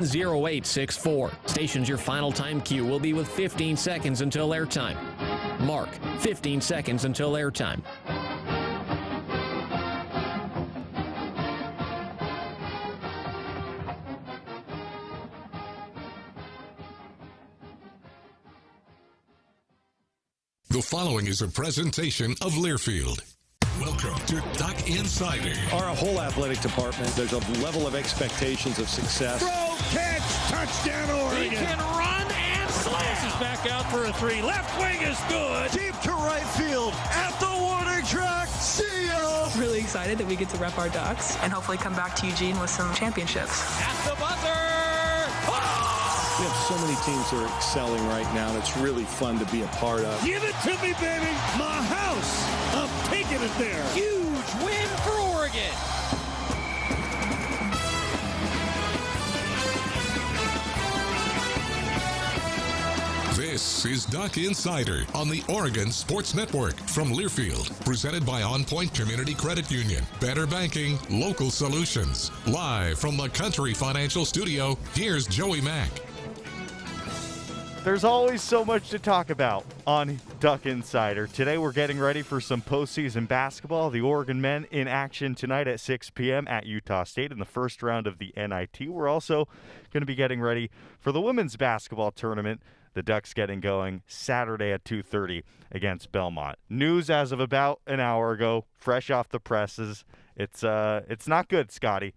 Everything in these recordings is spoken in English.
0864. Stations your final time cue will be with 15 seconds until airtime. Mark, 15 seconds until airtime. The following is a presentation of Learfield. Welcome to Duck Insider. Our whole athletic department, there's a level of expectations of success. Throw, catch, touchdown, Oregon. He can run and slam. This is back out for a three. Left wing is good. Deep to right field at the warning track. See ya. Really excited that we get to rep our Ducks and hopefully come back to Eugene with some championships. At the buzzer. We have so many teams that are excelling right now, and it's really fun to be a part of. Give it to me, baby. My house. I'm taking it there. Huge win for Oregon. This is Duck Insider on the Oregon Sports Network from Learfield, presented by On Point Community Credit Union. Better banking, local solutions. Live from the Country Financial Studio, here's Joey Mack. There's always so much to talk about on Duck Insider. Today we're getting ready for some postseason basketball. The Oregon men in action tonight at 6 p.m. at Utah State in the first round of the NIT. We're also going to be getting ready for the women's basketball tournament. The Ducks getting going Saturday at 2:30 against Belmont. News as of about an hour ago, fresh off the presses. It's not good, Scotty.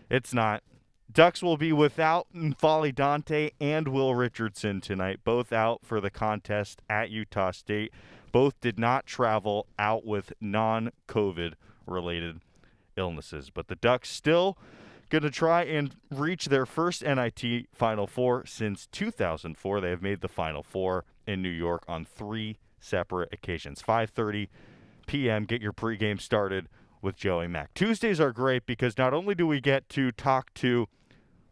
It's not. Ducks will be without N'Faly Dante and Will Richardson tonight, both out for the contest at Utah State. Both did not travel out with non-COVID related illnesses. But the Ducks still going to try and reach their first NIT Final Four since 2004. They have made the Final Four in New York on 3 separate occasions. 5:30 p.m. Get your pregame started with Joey Mack. Tuesdays are great because not only do we get to talk to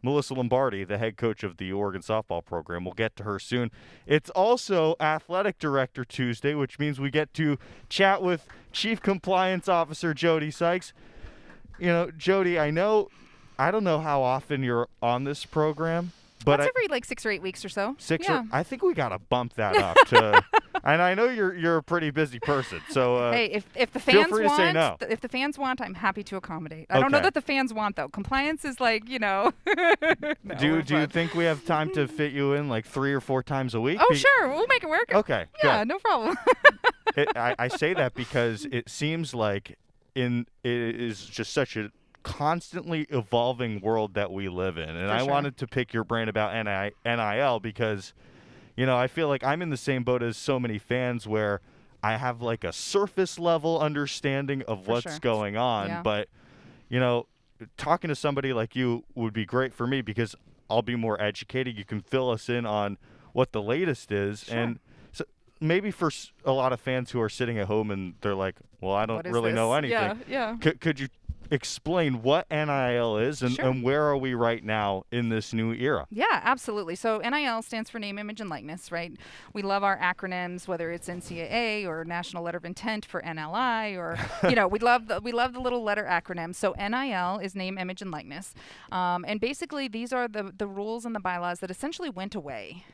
Melyssa Lombardi, the head coach of the Oregon softball program. We'll get to her soon. It's also Athletic Director Tuesday, which means we get to chat with Chief Compliance Officer Jody Sykes. You know, Jody, I don't know how often you're on this program, but That's every 6 or 8 weeks or so. I think we got to bump that up to. And I know you're a pretty busy person, so hey, if the feel fans free to say no. If the fans want, I'm happy to accommodate. I don't know that the fans want though. Compliance is no, do you think we have time to fit you in 3 or 4 times a week? Oh, sure, we'll make it work. Okay, yeah, good. No problem. I say that because it seems like it is just such a constantly evolving world that we live in, and I wanted to pick your brain about NIL because I feel like I'm in the same boat as so many fans where I have a surface level understanding of what's going on, but talking to somebody like you would be great for me because I'll be more educated. You can fill us in on what the latest is, and so maybe for a lot of fans who are sitting at home and they're like, well, I don't really know anything. Yeah. Could you explain what NIL is and where are we right now in this new era? Yeah, absolutely. So NIL stands for name, image, and likeness, right? We love our acronyms, whether it's NCAA or National Letter of Intent for NLI, or we love the little letter acronyms. So NIL is name, image, and likeness, and basically these are the rules and the bylaws that essentially went away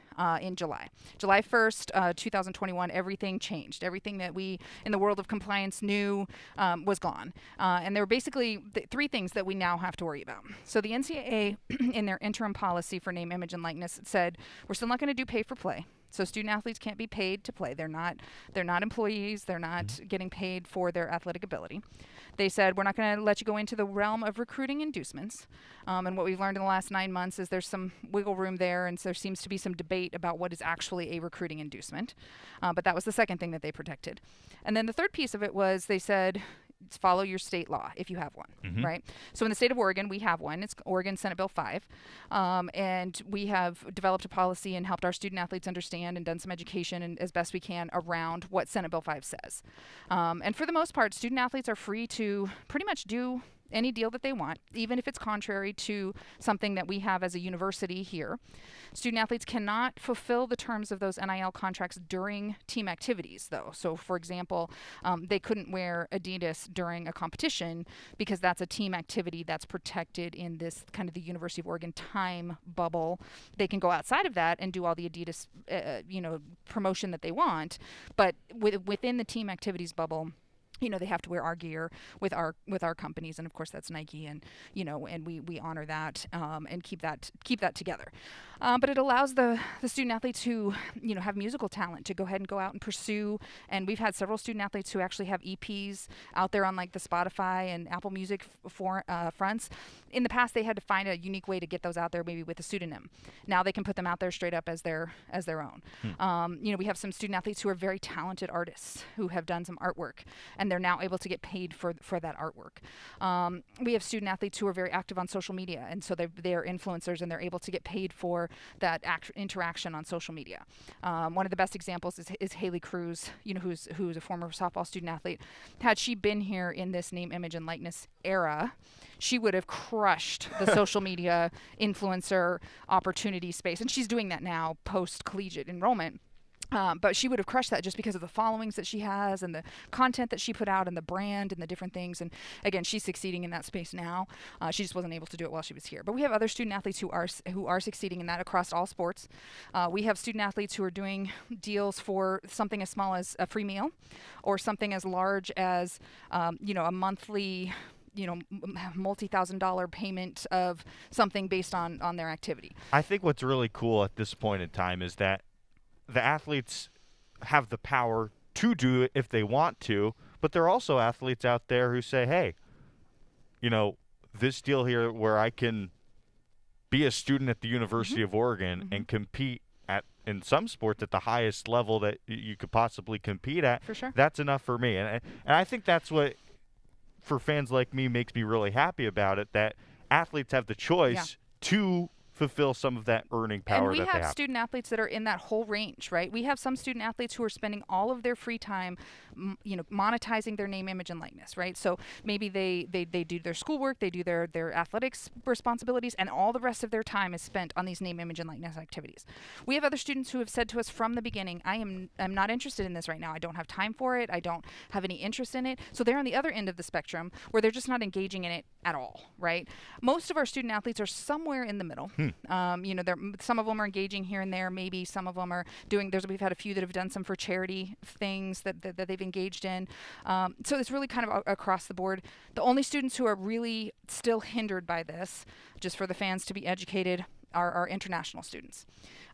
in July 1st, 2021. Everything changed. Everything that we in the world of compliance knew was gone, and there were basically 3 things that we now have to worry about. So the NCAA, in their interim policy for name, image, and likeness, said we're still not going to do pay for play. So student athletes can't be paid to play. They're not employees. They're not getting paid for their athletic ability. They said we're not going to let you go into the realm of recruiting inducements. And what we've learned in the last 9 months is there's some wiggle room there, and so there seems to be some debate about what is actually a recruiting inducement. But that was the second thing that they protected. And then the third piece of it was they said follow your state law if you have one, right? So in the state of Oregon, we have one. It's Oregon Senate Bill 5. And we have developed a policy and helped our student athletes understand and done some education and as best we can around what Senate Bill 5 says. And for the most part, student athletes are free to pretty much do any deal that they want, even if it's contrary to something that we have as a university here. Student athletes cannot fulfill the terms of those NIL contracts during team activities, though. So, for example, they couldn't wear Adidas during a competition because that's a team activity that's protected in this kind of the University of Oregon time bubble. They can go outside of that and do all the Adidas, promotion that they want, but within the team activities bubble, they have to wear our gear with our companies, and of course that's Nike, and and we honor that and keep that together. But it allows the student athletes who have musical talent to go ahead and go out and pursue. And we've had several student athletes who actually have EPs out there on like the Spotify and Apple Music fronts. In the past, they had to find a unique way to get those out there, maybe with a pseudonym. Now they can put them out there straight up as their own. We have some student athletes who are very talented artists who have done some artwork, and they're now able to get paid for that artwork. We have student athletes who are very active on social media, and so they're influencers, and they're able to get paid for that interaction on social media. One of the best examples is Haley Cruz, who's a former softball student athlete. Had she been here in this name, image, and likeness era, she would have crushed the social media influencer opportunity space, and she's doing that now post-collegiate enrollment. But she would have crushed that just because of the followings that she has and the content that she put out and the brand and the different things. And again, she's succeeding in that space now. She just wasn't able to do it while she was here. But we have other student athletes who are succeeding in that across all sports. We have student athletes who are doing deals for something as small as a free meal, or something as large as a monthly multi-$1,000 payment of something based on their activity. I think what's really cool at this point in time is that the athletes have the power to do it if they want to, but there are also athletes out there who say, hey, this deal here where I can be a student at the University of Oregon and compete in some sports at the highest level that you could possibly compete at, for sure. That's enough for me. And I think that's what, for fans like me, makes me really happy about it, that athletes have the choice to fulfill some of that earning power that they have. And we have student athletes that are in that whole range, right? We have some student athletes who are spending all of their free time, monetizing their name, image, and likeness, right? So maybe they do their schoolwork, they do their athletics responsibilities, and all the rest of their time is spent on these name, image, and likeness activities. We have other students who have said to us from the beginning, I'm not interested in this right now. I don't have time for it. I don't have any interest in it. So they're on the other end of the spectrum where they're just not engaging in it at all, right? Most of our student athletes are somewhere in the middle. Some of them are engaging here and there. Maybe some of them are doing. We've had a few that have done some for charity things that they've engaged in. So it's really kind of across the board. The only students who are really still hindered by this, just for the fans to be educated, are our international students.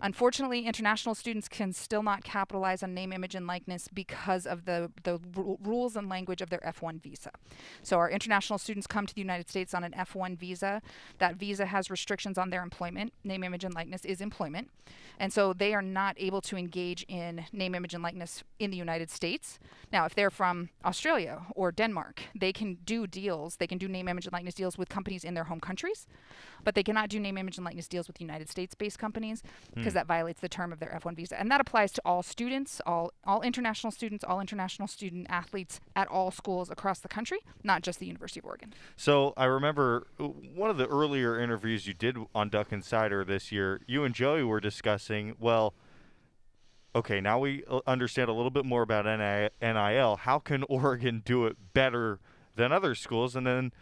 Unfortunately, international students can still not capitalize on name, image, and likeness because of the rules and language of their F1 visa. So our international students come to the United States on an F1 visa. That visa has restrictions on their employment. Name, image, and likeness is employment. And so they are not able to engage in name, image, and likeness in the United States. Now, if they're from Australia or Denmark, they can do deals. They can do name, image, and likeness deals with companies in their home countries, but they cannot do name, image, and likeness deals with United States-based companies because that violates the term of their F1 visa. And that applies to all students, all international students, all international student athletes at all schools across the country, not just the University of Oregon. So I remember one of the earlier interviews you did on Duck Insider this year, you and Joey were discussing, well, okay, now we understand a little bit more about NIL. How can Oregon do it better than other schools? And then,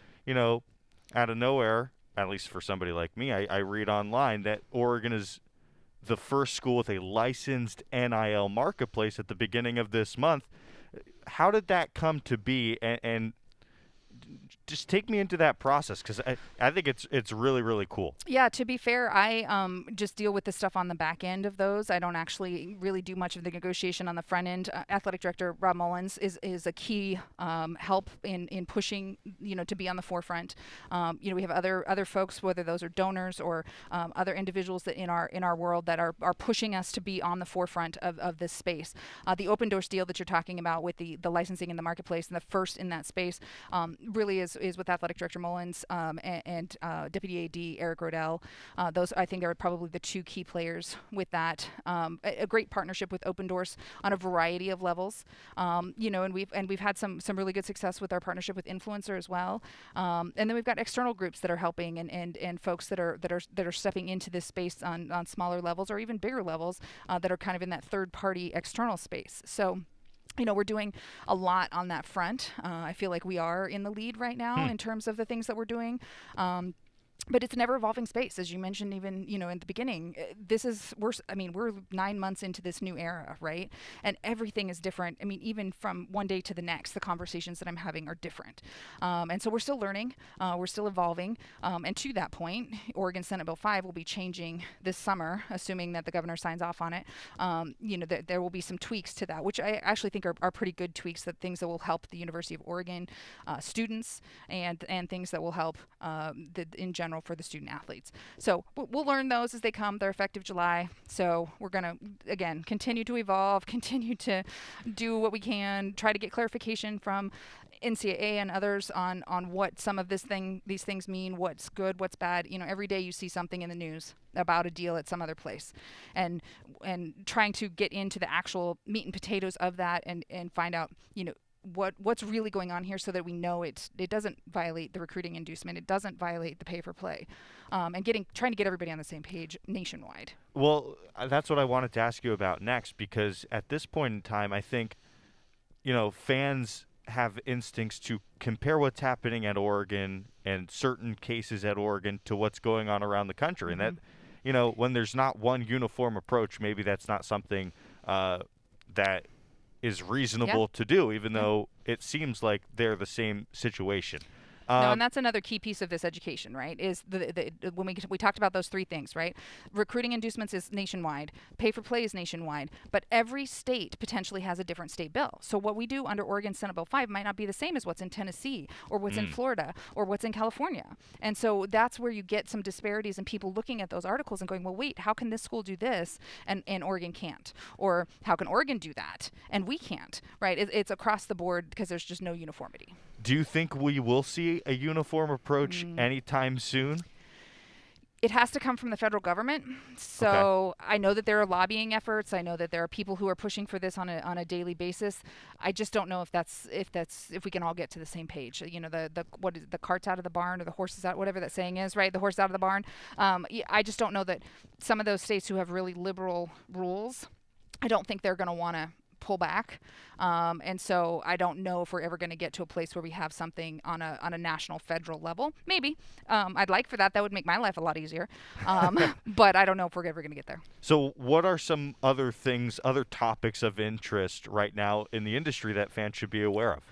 out of nowhere, at least for somebody like me, I read online that Oregon is the first school with a licensed NIL marketplace at the beginning of this month. How did that come to be? And just take me into that process, because I think it's really, really cool. Yeah, to be fair, I just deal with the stuff on the back end of those. I don't actually really do much of the negotiation on the front end. Athletic Director Rob Mullins is a key help in pushing, to be on the forefront. We have other folks, whether those are donors or other individuals that in our world that are pushing us to be on the forefront of this space. The Open Doors deal that you're talking about with the licensing in the marketplace and the first in that space really is with Athletic Director Mullins and Deputy AD Eric Rodell. Those, I think, are probably the two key players with that. A great partnership with Open Doors on a variety of levels. And we've had some really good success with our partnership with Influencer as well. And then we've got external groups that are helping and folks that are stepping into this space on smaller levels or even bigger levels that are kind of in that third-party external space. So, we're doing a lot on that front. I feel like we are in the lead right now in terms of the things that we're doing. But it's an ever-evolving space, as you mentioned, even in the beginning. We're 9 months into this new era, right? And everything is different. I mean, even from one day to the next, the conversations that I'm having are different. And so we're still learning, we're still evolving. And to that point, Oregon Senate Bill 5 will be changing this summer, assuming that the governor signs off on it. There will be some tweaks to that, which I actually think are pretty good tweaks, things that will help the University of Oregon students and things that will help in general for the student athletes. So we'll learn those as they come. They're effective July. So we're going to, again, continue to evolve, continue to do what we can, try to get clarification from NCAA and others on what some of these things mean, what's good, what's bad. Every day you see something in the news about a deal at some other place, and trying to get into the actual meat and potatoes of that and find out, what's really going on here, so that we know it doesn't violate the recruiting inducement, it doesn't violate the pay for play, and trying to get everybody on the same page nationwide. Well, that's what I wanted to ask you about next, because at this point in time, I think, fans have instincts to compare what's happening at Oregon and certain cases at Oregon to what's going on around the country. Mm-hmm. And that, when there's not one uniform approach, maybe that's not something that is reasonable to do, even though it seems like they're the same situation. No, and that's another key piece of this education, right? Is when we talked about those three things, right? Recruiting inducements is nationwide, pay for play is nationwide, but every state potentially has a different state bill. So what we do under Oregon Senate Bill 5 might not be the same as what's in Tennessee or what's in Florida or what's in California. And so that's where you get some disparities in people looking at those articles and going, well, wait, how can this school do this and Oregon can't? Or how can Oregon do that and we can't, right? It's across the board because there's just no uniformity. Do you think we will see a uniform approach anytime soon? It has to come from the federal government. So I know that there are lobbying efforts. I know that there are people who are pushing for this on a daily basis. I just don't know if we can all get to the same page. The cart's out of the barn, or the horse is out, whatever that saying is, right? The horse is out of the barn. I just don't know that some of those states who have really liberal rules, I don't think they're going to want to pull back, and so I don't know if we're ever going to get to a place where we have something on a national federal level. Maybe I'd like for that would make my life a lot easier, but I don't know if we're ever going to get there. So what are some other topics of interest right now in the industry that fans should be aware of?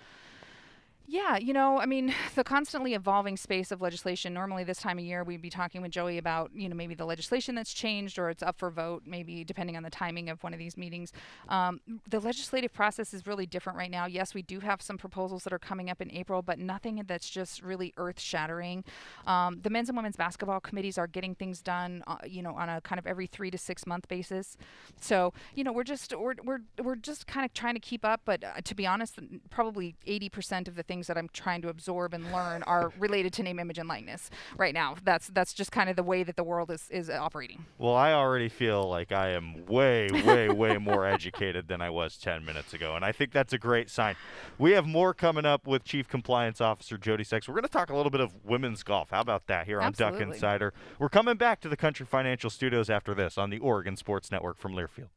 Yeah, the constantly evolving space of legislation. Normally this time of year, we'd be talking with Joey about, maybe the legislation that's changed or it's up for vote, maybe depending on the timing of one of these meetings. The legislative process is really different right now. Yes, we do have some proposals that are coming up in April, but nothing that's just really earth-shattering. The men's and women's basketball committees are getting things done, on a kind of every 3 to 6 month basis. So, we're just kind of trying to keep up. But to be honest, probably 80% of the things that I'm trying to absorb and learn are related to name, image, and likeness right now. That's just kind of the way that the world is operating. Well, I already feel like I am way, way, way more educated than I was 10 minutes ago, and I think that's a great sign. We have more coming up with Chief Compliance Officer Jody Sykes. We're going to talk a little bit of women's golf. How about that here on Duck Insider? We're coming back to the Country Financial Studios after this on the Oregon Sports Network from Learfield.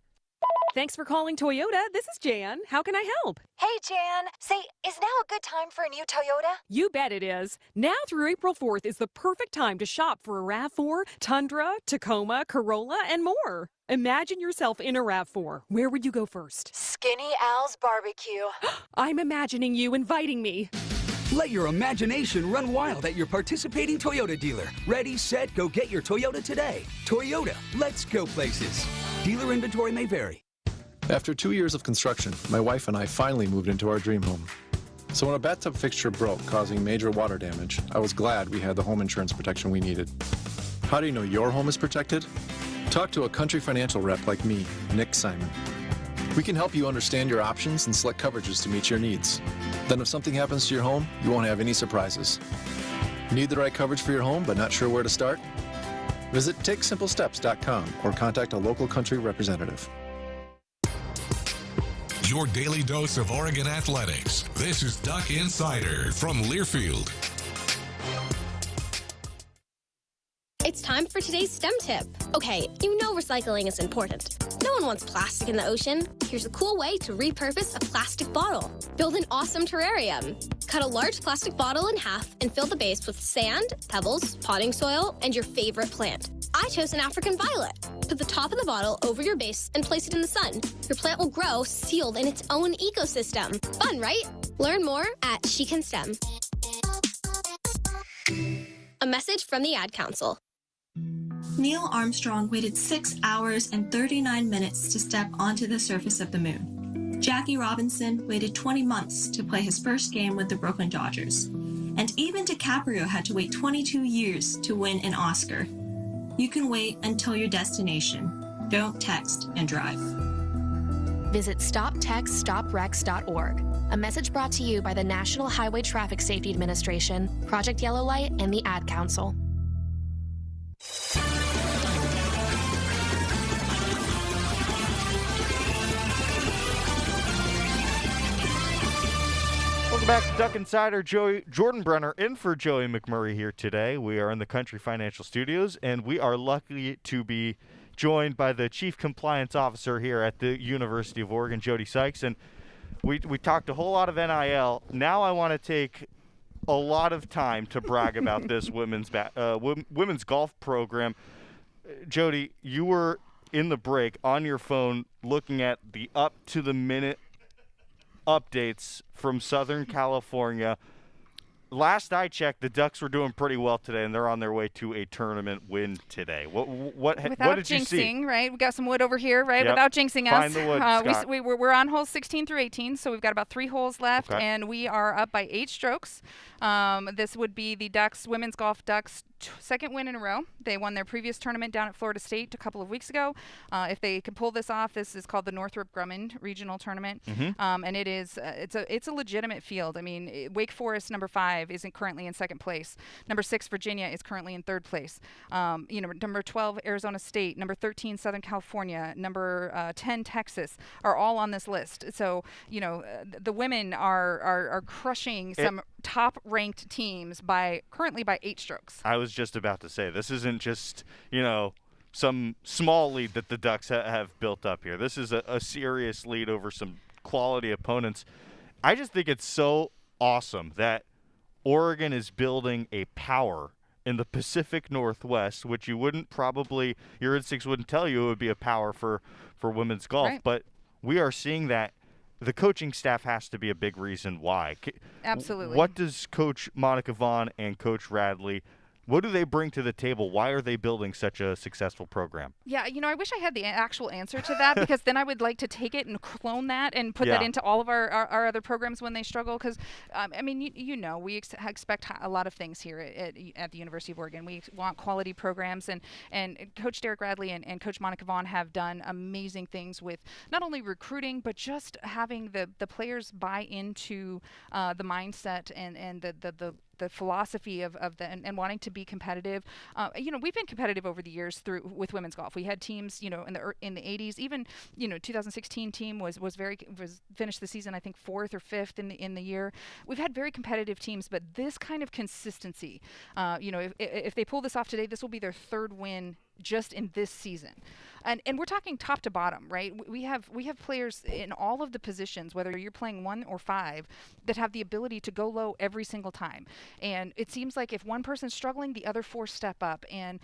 Thanks for calling Toyota. This is Jan. How can I help? Hey, Jan. Say, is now a good time for a new Toyota? You bet it is. Now through April 4th is the perfect time to shop for a RAV4, Tundra, Tacoma, Corolla, and more. Imagine yourself in a RAV4. Where would you go first? Skinny Al's Barbecue. I'm imagining you inviting me. Let your imagination run wild at your participating Toyota dealer. Ready, set, go get your Toyota today. Toyota, let's go places. Dealer inventory may vary. After 2 years of construction, my wife and I finally moved into our dream home. So when a bathtub fixture broke, causing major water damage, I was glad we had the home insurance protection we needed. How do you know your home is protected? Talk to a Country Financial rep like me, Nick Simon. We can help you understand your options and select coverages to meet your needs. Then if something happens to your home, you won't have any surprises. Need the right coverage for your home but not sure where to start? Visit TakeSimpleSteps.com or contact a local country representative. Your daily dose of Oregon athletics. This is Duck Insider from Learfield. It's time for today's STEM tip. Okay, you know recycling is important. No one wants plastic in the ocean. Here's a cool way to repurpose a plastic bottle. Build an awesome terrarium. Cut a large plastic bottle in half and fill the base with sand, pebbles, potting soil, and your favorite plant. I chose an African violet. Put the top of the bottle over your base and place it in the sun. Your plant will grow sealed in its own ecosystem. Fun, right? Learn more at She Can STEM. A message from the Ad Council. Neil Armstrong waited 6 hours and 39 minutes to step onto the surface of the moon. Jackie Robinson waited 20 months to play his first game with the Brooklyn Dodgers. And even DiCaprio had to wait 22 years to win an Oscar. You can wait until your destination. Don't text and drive. Visit StopTextStopWrecks.org. A message brought to you by the National Highway Traffic Safety Administration, Project Yellow Light, and the Ad Council. Welcome back to Duck Insider. Jordan Brenner in for Joey McMurray here today. We are in the Country Financial Studios, and we are lucky to be joined by the Chief Compliance Officer here at the University of Oregon, Jody Sykes. And we talked a whole lot of NIL. Now I want to take a lot of time to brag about this women's golf program. Jody, you were in the break on your phone looking at the up-to-the-minute updates from Southern California. Last I checked, the Ducks were doing pretty well today, and they're on their way to a tournament win today. What did you see? Jinxing, right? We got some wood over here, right? Yep. Without jinxing us. Find the wood, Scott. We're on holes 16 through 18, so we've got about 3 holes left, and we are up by 8 strokes. This would be the women's golf Ducks' second win in a row. They won their previous tournament down at Florida State a couple of weeks ago. If they can pull this off, this is called the Northrop Grumman Regional Tournament, and it's a legitimate field. I mean, Wake Forest, number 5, isn't currently in second place. Number 6, Virginia, is currently in third place. Number 12, Arizona State. Number 13, Southern California. Number 10, Texas, are all on this list. So, the women are crushing some top-ranked teams currently by 8 strokes. I was just about to say, this isn't just, some small lead that the Ducks have built up here. This is a serious lead over some quality opponents. I just think it's so awesome that Oregon is building a power in the Pacific Northwest, which your instincts wouldn't tell you it would be a power for women's golf. Right. But we are seeing that the coaching staff has to be a big reason why. Absolutely. What does Coach Monica Vaughn and Coach Radley, what do they bring to the table? Why are they building such a successful program? Yeah, I wish I had the actual answer to that, because then I would like to take it and clone that and put that into all of our other programs when they struggle. Because, we expect a lot of things here at the University of Oregon. We want quality programs, and Coach Derek Radley and Coach Monica Vaughn have done amazing things with not only recruiting, but just having the players buy into the mindset and the philosophy of and wanting to be competitive. We've been competitive over the years with women's golf. We had teams, in the 80s. Even 2016 team was finished the season, I think 4th or 5th in the year. We've had very competitive teams, but this kind of consistency, if they pull this off today, this will be their 3rd win just in this season. And we're talking top to bottom, right? We have players in all of the positions, whether you're playing 1 or 5, that have the ability to go low every single time. And it seems like if one person's struggling, the other 4 step up. And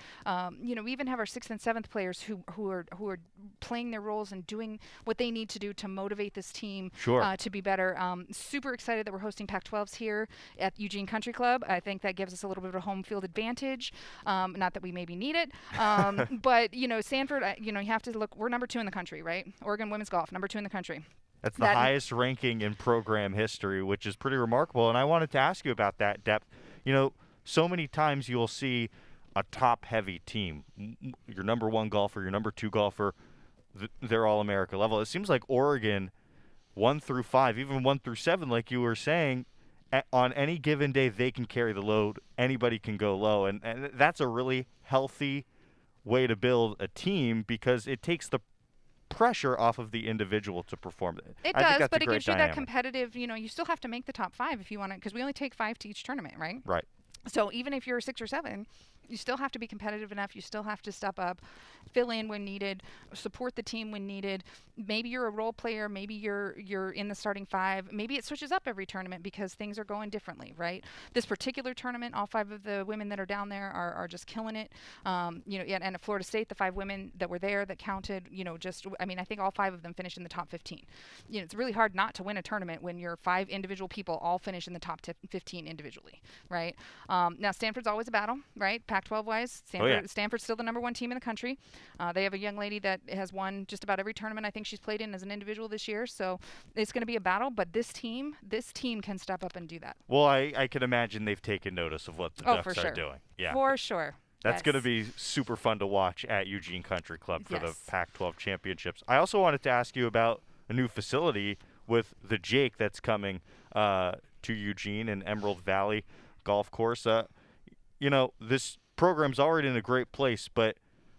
we even have our 6th and 7th players who are playing their roles and doing what they need to do to motivate this team to be better. Super excited that we're hosting Pac-12s here at Eugene Country Club. I think that gives us a little bit of a home field advantage. Not that we maybe need it. But, Sanford, you have to look. We're number 2 in the country, right? Oregon women's golf, number 2 in the country. That's the highest ranking in program history, which is pretty remarkable. And I wanted to ask you about that depth. So many times you'll see a top-heavy team. Your number 1 golfer, your number 2 golfer, they're all America level. It seems like Oregon 1 through 5, even 1 through 7, like you were saying, on any given day, they can carry the load. Anybody can go low. And that's a really healthy way to build a team because it takes the pressure off of the individual to perform. It does, but it gives you that competitive, you still have to make the top 5 if you want to, because we only take 5 to each tournament, right? Right. So even if you're 6 or 7, you still have to be competitive enough. You still have to step up, fill in when needed, support the team when needed. Maybe you're a role player. Maybe you're in the starting 5. Maybe it switches up every tournament because things are going differently, right? This particular tournament, all 5 of the women that are down there are just killing it. And at Florida State, the 5 women that were there that counted, I think all 5 of them finished in the top 15. It's really hard not to win a tournament when your 5 individual people all finish in the top 15 individually, right? Now Stanford's always a battle, right? Pac-12-wise, Stanford's still the number 1 team in the country. They have a young lady that has won just about every tournament I think she's played in as an individual this year. So it's going to be a battle, but this team can step up and do that. Well, I can imagine they've taken notice of what the Ducks are doing. Yeah, for sure. That's going to be super fun to watch at Eugene Country Club for the Pac-12 championships. I also wanted to ask you about a new facility with the Jake that's coming to Eugene and Emerald Valley Golf Course. This program's already in a great place, but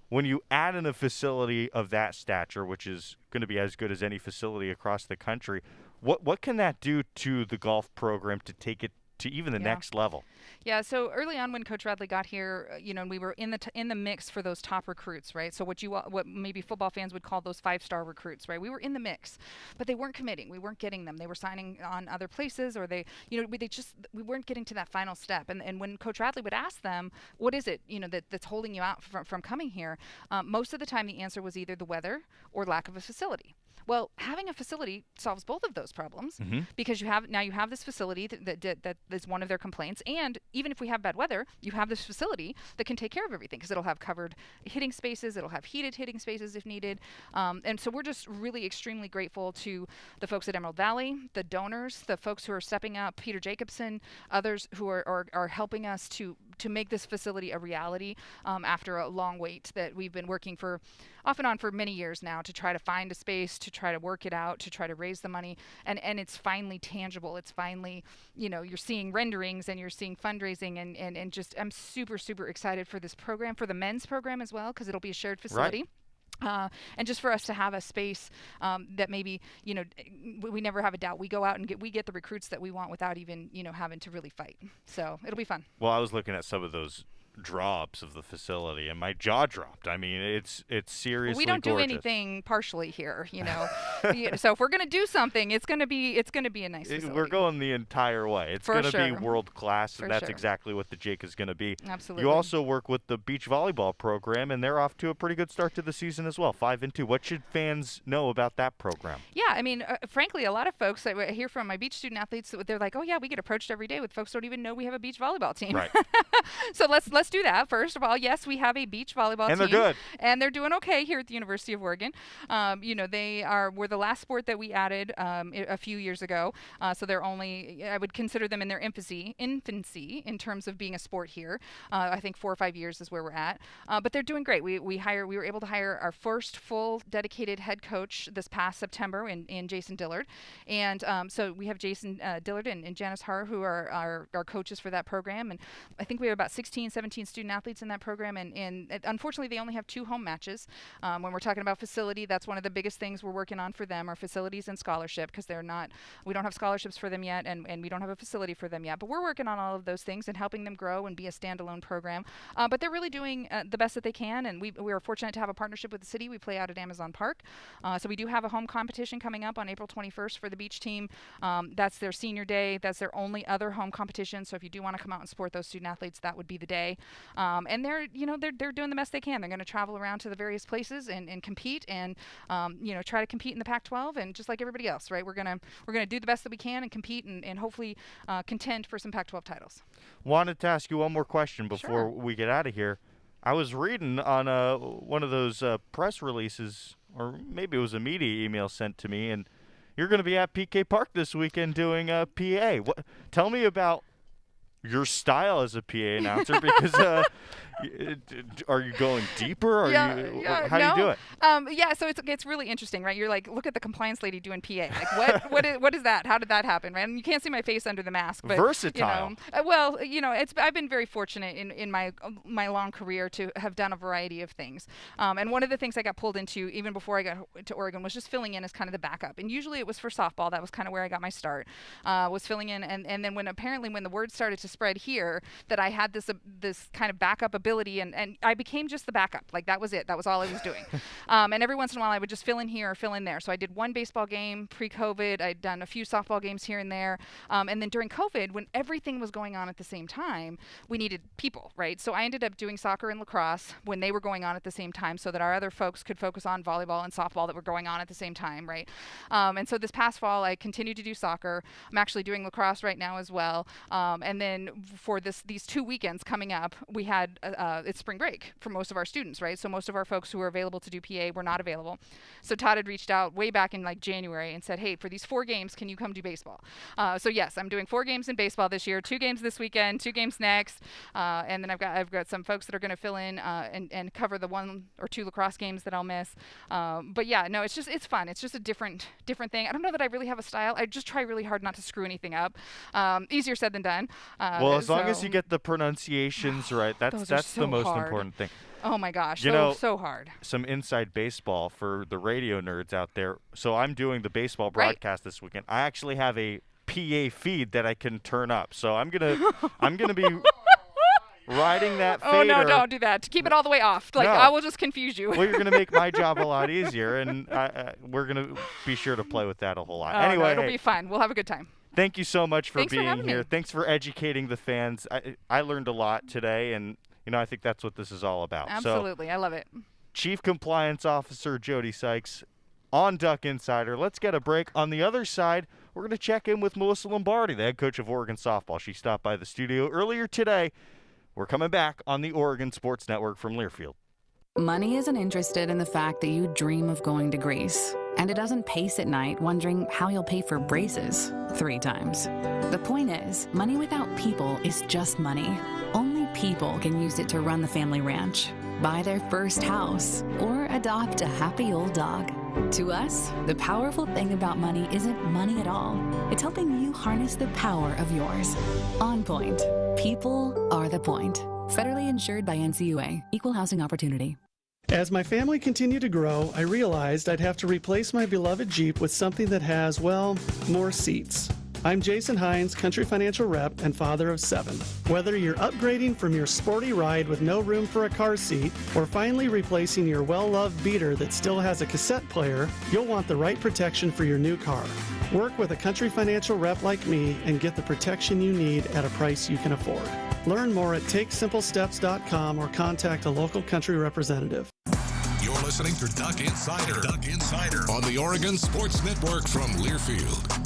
when you add in a facility of that stature, which is going to be as good as any facility across the country, what can that do to the golf program to take it to even the next level? Yeah, so early on when Coach Radley got here, we were in the mix for those top recruits, right? So what maybe football fans would call those 5-star recruits, right? We were in the mix, but they weren't committing. We weren't getting them. They were signing on other places, or we weren't getting to that final step. And when Coach Radley would ask them, what is it, that's holding you out from coming here? Most of the time the answer was either the weather or lack of a facility. Well, having a facility solves both of those problems because you have this facility that is one of their complaints, and even if we have bad weather, you have this facility that can take care of everything because it'll have covered hitting spaces, it'll have heated hitting spaces if needed, and so we're just really extremely grateful to the folks at Emerald Valley, the donors, the folks who are stepping up, Peter Jacobson, others who are helping us to make this facility a reality after a long wait that we've been working for off and on for many years now to try to find a space, to try to work it out, to try to raise the money, and it's finally tangible. It's finally, you're seeing renderings and you're seeing fundraising and just I'm super, super excited for this program, for the men's program as well, because it'll be a shared facility. Right. And just for us to have a space that maybe, we never have a doubt. We go out and we get the recruits that we want without even, having to really fight. So it'll be fun. Well, I was looking at some of those drops of the facility and my jaw dropped. I mean, it's seriously we don't gorgeous. Do anything partially here, So if we're going to do something, it's going to be a nice facility. We're going the entire way. It's going to be world class, and that's exactly what the Jake is going to be. Absolutely. You also work with the beach volleyball program, and they're off to a pretty good start to the season as well, 5-2. What should fans know about that program? Yeah, I mean, frankly, a lot of folks I hear from my beach student athletes, they're like, "Oh yeah, we get approached every day with folks who don't even know we have a beach volleyball team." Right. So let's do that. First of all, yes, we have a beach volleyball team. And they're good. And they're doing okay here at the University of Oregon. We're the last sport that we added a few years ago. So they're only, I would consider them in their infancy in terms of being a sport here. I think 4 or 5 years is where we're at. But they're doing great. We were able to hire our first full dedicated head coach this past September in Jason Dillard. And so we have Jason Dillard and Janice Har, who are our coaches for that program. And I think we have about 16, 17 student athletes in that program, and unfortunately they only have 2 home matches. When we're talking about facility, that's one of the biggest things we're working on for them, are facilities and scholarship, because we don't have scholarships for them yet, and we don't have a facility for them yet, but we're working on all of those things and helping them grow and be a standalone program. But they're really doing the best that they can, and we are fortunate to have a partnership with the city. We play out at Amazon Park, so we do have a home competition coming up on April 21st for the beach team. That's their senior day. That's their only other home competition, so if you do want to come out and support those student athletes, that would be the day. And they're doing the best they can. They're going to travel around to the various places and compete and try to compete in the Pac-12, and just like everybody else, right? We're gonna do the best that we can and compete and hopefully contend for some Pac-12 titles. Wanted to ask you one more question before we get out of here. I was reading on one of those press releases, or maybe it was a media email sent to me, and you're going to be at PK Park this weekend doing PA. Tell me about your style as a PA announcer, because Are you going deeper? How do you do it? So it's really interesting, right? You're like, look at the compliance lady doing PA. Like, what is that? How did that happen, right? And you can't see my face under the mask, but versatile. I've been very fortunate in my long career to have done a variety of things. And one of the things I got pulled into even before I got to Oregon was just filling in as kind of the backup. And usually it was for softball. That was kind of where I got my start. Was filling in, and then when the word started to spread here that I had this kind of backup ability, and I became just the backup. Like, that was it. That was all I was doing. And every once in a while I would just fill in here or fill in there. So I did one baseball game pre-COVID. I'd done a few softball games here and there. And then during COVID, when everything was going on at the same time, we needed people, right? So I ended up doing soccer and lacrosse when they were going on at the same time so that our other folks could focus on volleyball and softball that were going on at the same time, right? And so this past fall, I continued to do soccer. I'm actually doing lacrosse right now as well. And then for these 2 weekends coming up, we had it's spring break for most of our students, right? So most of our folks who were available to do PA were not available. So Todd had reached out way back in like January and said, hey, for these 4 games, can you come do baseball? So yes, I'm doing 4 games in baseball this year, 2 games this weekend, 2 games next. And then I've got some folks that are going to fill in and cover the 1 or 2 lacrosse games that I'll miss. But yeah, no, it's fun. It's just a different thing. I don't know that I really have a style. I just try really hard not to screw anything up. Easier said than done. As long as you get the pronunciations right, that's the most important thing. Oh my gosh, so hard. Some inside baseball for the radio nerds out there. So I'm doing the baseball broadcast this weekend. I actually have a PA feed that I can turn up. So I'm gonna be riding that fader. Oh no, don't do that. Keep it all the way off. Like, no. I will just confuse you. Well, you're gonna make my job a lot easier, and we're gonna be sure to play with that a whole lot. Anyway, it'll be fun. We'll have a good time. Thank you so much for being here. Me. Thanks for educating the fans. I learned a lot today, and I think that's what this is all about. Absolutely. So, I love it. Chief Compliance Officer Jody Sykes on Duck Insider. Let's get a break. On the other side, we're going to check in with Melyssa Lombardi, the head coach of Oregon softball. She stopped by the studio earlier today. We're coming back on the Oregon Sports Network from Learfield. Money isn't interested in the fact that you dream of going to Greece. And it doesn't pace at night wondering how you'll pay for braces 3 times. The point is, money without people is just money. Only people can use it to run the family ranch, buy their first house, or adopt a happy old dog. To us, the powerful thing about money isn't money at all. It's helping you harness the power of yours. On Point. People are the point. Federally insured by NCUA. Equal housing opportunity. As my family continued to grow, I realized I'd have to replace my beloved Jeep with something that has, well, more seats. I'm Jason Hines, Country Financial Rep and father of 7. Whether you're upgrading from your sporty ride with no room for a car seat or finally replacing your well-loved beater that still has a cassette player, you'll want the right protection for your new car. Work with a Country Financial Rep like me and get the protection you need at a price you can afford. Learn more at TakeSimpleSteps.com or contact a local Country representative. You're listening to Duck Insider. Duck Insider on the Oregon Sports Network from Learfield.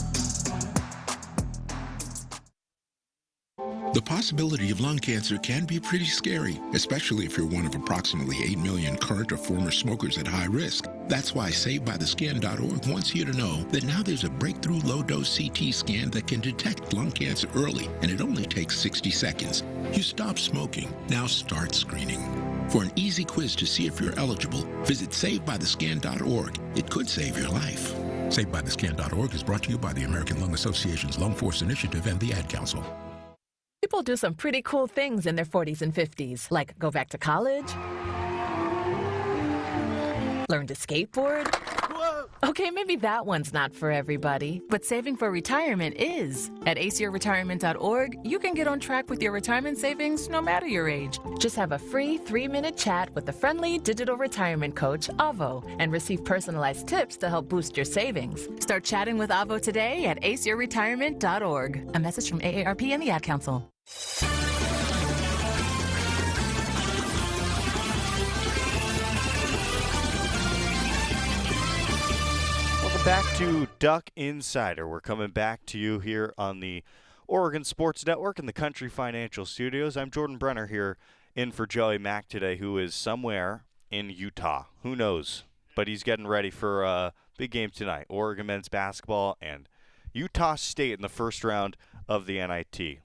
The possibility of lung cancer can be pretty scary, especially if you're one of approximately 8 million current or former smokers at high risk. That's why SaveByTheScan.org wants you to know that now there's a breakthrough low-dose CT scan that can detect lung cancer early, and it only takes 60 seconds. You stop smoking, now start screening. For an easy quiz to see if you're eligible, visit SaveByTheScan.org. It could save your life. SaveByTheScan.org is brought to you by the American Lung Association's Lung Force Initiative and the Ad Council. People do some pretty cool things in their 40s and 50s, like go back to college, learn to skateboard. Whoa. Okay, maybe that one's not for everybody, but saving for retirement is. At aceyourretirement.org, you can get on track with your retirement savings no matter your age. Just have a free 3-minute chat with the friendly digital retirement coach, Avo, and receive personalized tips to help boost your savings. Start chatting with Avo today at aceyourretirement.org. A message from AARP and the Ad Council. Welcome back to Duck Insider. We're coming back to you here on the Oregon Sports Network in the Country Financial Studios. I'm Jordan Brenner here in for Joey Mack today, who is somewhere in Utah. Who knows? But he's getting ready for a big game tonight. Oregon men's basketball and Utah State in the first round of the NIT.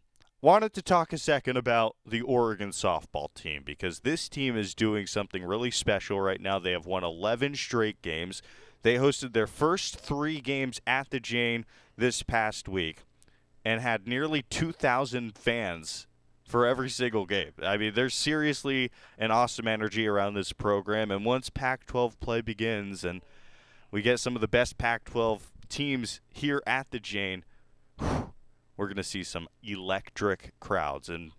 Wanted to talk a second about the Oregon softball team because this team is doing something really special right now. They have won 11 straight games. They hosted their first 3 games at the Jane this past week and had nearly 2,000 fans for every single game. I mean, there's seriously an awesome energy around this program, and once Pac-12 play begins and we get some of the best Pac-12 teams here at the Jane, we're going to see some electric crowds, and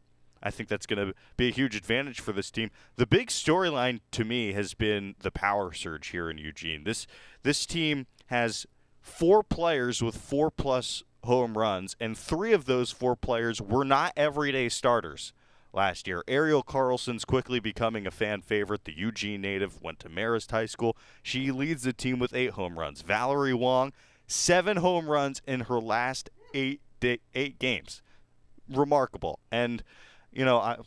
I think that's going to be a huge advantage for this team. The big storyline to me has been the power surge here in Eugene. This team has 4 players with 4+ home runs, and 3 of those 4 players were not everyday starters last year. Ariel Carlson's quickly becoming a fan favorite. The Eugene native went to Marist High School. She leads the team with 8 home runs. Valerie Wong, 7 home runs in her last 8 games. Remarkable. And, you know,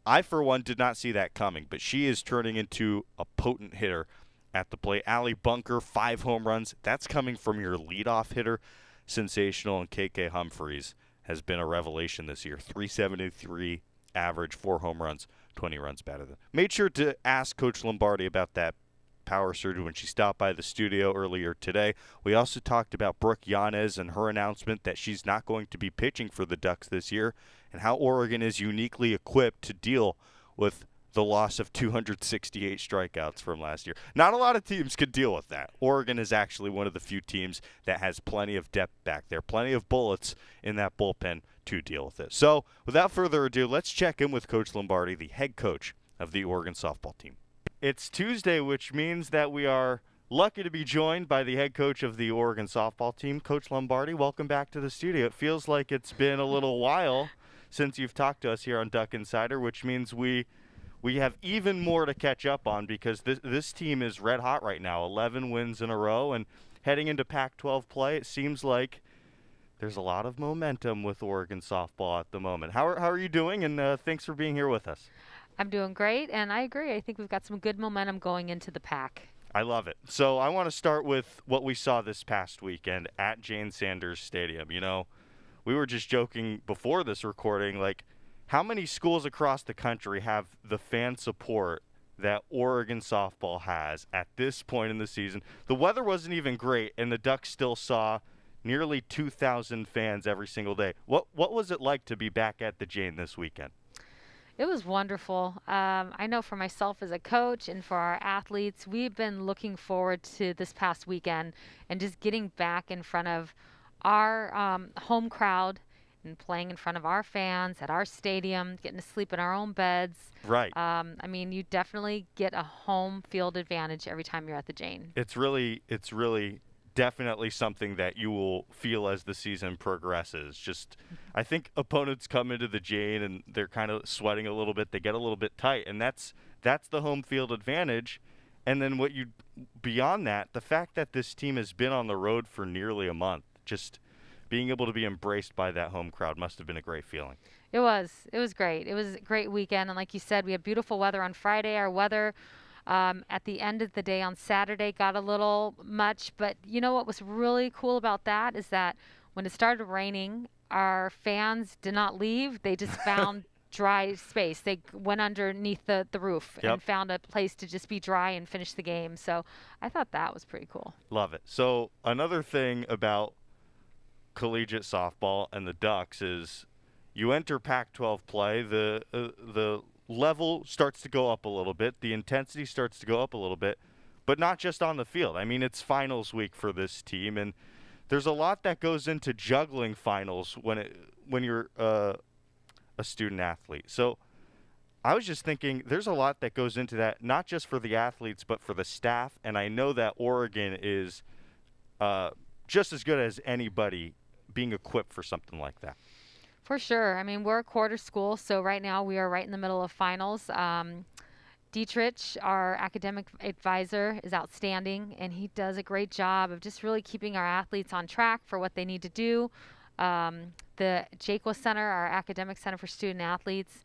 I for one did not see that coming, but she is turning into a potent hitter at the plate. Allie Bunker, 5 home runs. That's coming from your leadoff hitter. Sensational. And KK Humphreys has been a revelation this year. 373 average, 4 home runs, 20 runs batted. Made sure to ask Coach Lombardi about that power surge when she stopped by the studio earlier today. We also talked about Brooke Yanez and her announcement that she's not going to be pitching for the Ducks this year, and how Oregon is uniquely equipped to deal with the loss of 268 strikeouts from last year. Not a lot of teams could deal with that. Oregon is actually one of the few teams that has plenty of depth back there, plenty of bullets in that bullpen to deal with it. So without further ado, let's check in with Coach Lombardi, the head coach of the Oregon softball team. It's Tuesday, which means that we are lucky to be joined by the head coach of the Oregon softball team, Coach Lombardi. Welcome back to the studio. It feels like it's been a little while since you've talked to us here on Duck Insider, which means we have even more to catch up on because this team is red hot right now, 11 wins in a row, and heading into Pac-12 play, it seems like there's a lot of momentum with Oregon softball at the moment. How are you doing, and thanks for being here with us. I'm doing great, and I agree. I think we've got some good momentum going into the Pac. I love it. So I want to start with what we saw this past weekend at Jane Sanders Stadium. You know, we were just joking before this recording, like, how many schools across the country have the fan support that Oregon softball has at this point in the season? The weather wasn't even great, and the Ducks still saw nearly 2,000 fans every single day. What was it like to be back at the Jane this weekend? It was wonderful. I know for myself as a coach and for our athletes, we've been looking forward to this past weekend and just getting back in front of our home crowd and playing in front of our fans at our stadium, getting to sleep in our own beds. Right. I mean, you definitely get a home field advantage every time you're at the Jane. It's really definitely something that you will feel as the season progresses. Just, I think opponents come into the Jane and they're kind of sweating a little bit. They get a little bit tight, and that's the home field advantage. And then beyond that, the fact that this team has been on the road for nearly a month, just being able to be embraced by that home crowd must have been a great feeling. It was great. It was a great weekend, and like you said, we had beautiful weather on Friday. Our weather at the end of the day on Saturday got a little much, but you know what was really cool about that is that when it started raining, our fans did not leave. They just found dry space. They went underneath the roof and found a place to just be dry and finish the game. So I thought that was pretty cool. Love it. So another thing about collegiate softball and the Ducks is you enter Pac-12 play, the level starts to go up a little bit. The intensity starts to go up a little bit, but not just on the field. I mean, it's finals week for this team, and there's a lot that goes into juggling finals when you're a student athlete. So I was just thinking there's a lot that goes into that, not just for the athletes, but for the staff, and I know that Oregon is just as good as anybody being equipped for something like that. For sure. I mean, we're a quarter school, so right now we are right in the middle of finals. Dietrich, our academic advisor, is outstanding, and he does a great job of just really keeping our athletes on track for what they need to do. The Jaquo Center, our academic center for student athletes,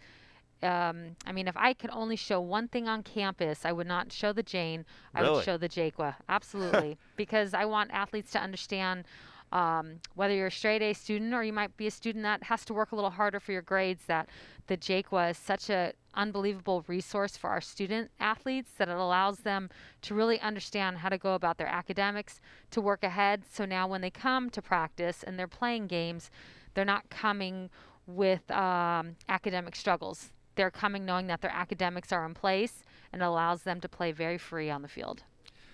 I mean, if I could only show one thing on campus, I would not show the Jane. I would show the Jaquo. Absolutely. Because I want athletes to understand whether you're a straight A student or you might be a student that has to work a little harder for your grades, that the Jake was such an unbelievable resource for our student athletes that it allows them to really understand how to go about their academics, to work ahead. So now when they come to practice and they're playing games, they're not coming with academic struggles. They're coming knowing that their academics are in place, and it allows them to play very free on the field.